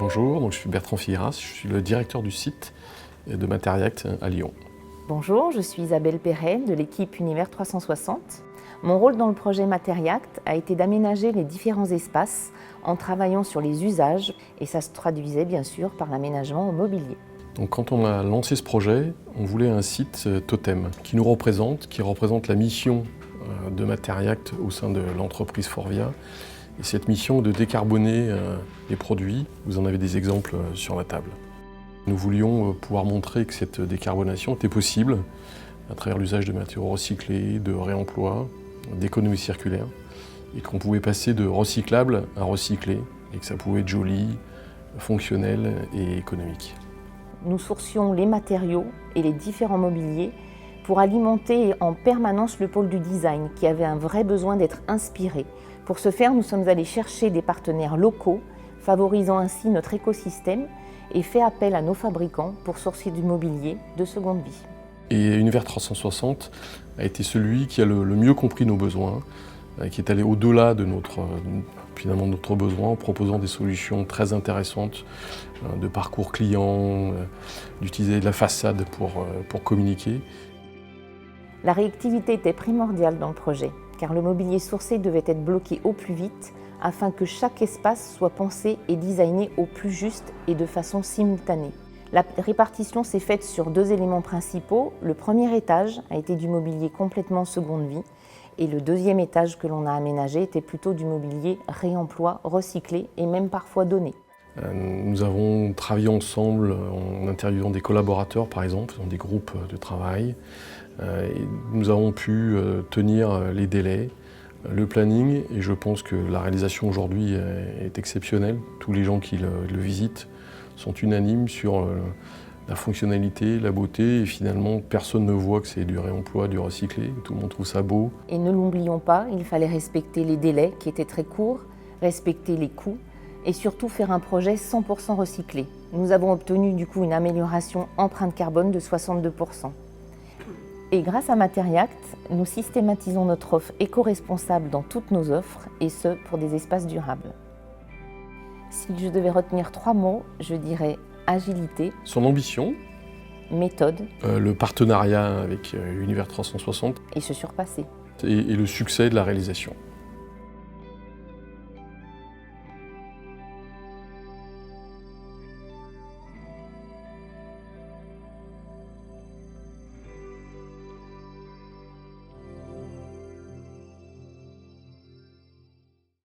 Bonjour, donc je suis Bertrand Figueras, je suis le directeur du site de Materiact à Lyon. Bonjour, je suis Isabelle Perret de l'équipe Univers 360. Mon rôle dans le projet Materiact a été d'aménager les différents espaces en travaillant sur les usages et ça se traduisait bien sûr par l'aménagement au mobilier. Donc quand on a lancé ce projet, on voulait un site totem qui nous représente, qui représente la mission de Materiact au sein de l'entreprise Forvia. Et cette mission de décarboner les produits, vous en avez des exemples sur la table. Nous voulions pouvoir montrer que cette décarbonation était possible à travers l'usage de matériaux recyclés, de réemploi, d'économie circulaire, et qu'on pouvait passer de recyclable à recyclé, et que ça pouvait être joli, fonctionnel et économique. Nous sourcions les matériaux et les différents mobiliers pour alimenter en permanence le pôle du design qui avait un vrai besoin d'être inspiré. Pour ce faire, nous sommes allés chercher des partenaires locaux, favorisant ainsi notre écosystème et fait appel à nos fabricants pour sourcer du mobilier de seconde vie. Et Univers 360 a été celui qui a le mieux compris nos besoins, qui est allé au-delà de notre besoin en proposant des solutions très intéressantes de parcours client, d'utiliser la façade pour communiquer. La réactivité était primordiale dans le projet, car le mobilier sourcé devait être bloqué au plus vite afin que chaque espace soit pensé et designé au plus juste et de façon simultanée. La répartition s'est faite sur deux éléments principaux. Le premier étage a été du mobilier complètement seconde vie et le deuxième étage que l'on a aménagé était plutôt du mobilier réemploi, recyclé et même parfois donné. Nous avons travaillé ensemble en interviewant des collaborateurs par exemple, dans des groupes de travail. Et nous avons pu tenir les délais, le planning, et je pense que la réalisation aujourd'hui est exceptionnelle. Tous les gens qui le visitent sont unanimes sur la fonctionnalité, la beauté, et finalement personne ne voit que c'est du réemploi, du recyclé, tout le monde trouve ça beau. Et ne l'oublions pas, il fallait respecter les délais qui étaient très courts, respecter les coûts et surtout faire un projet 100% recyclé. Nous avons obtenu du coup une amélioration empreinte carbone de 62%. Et grâce à Materiact, nous systématisons notre offre éco-responsable dans toutes nos offres, et ce, pour des espaces durables. Si je devais retenir 3 mots, je dirais agilité, Son ambition, méthode le partenariat avec Univers 360 et se surpasser. et le succès de la réalisation.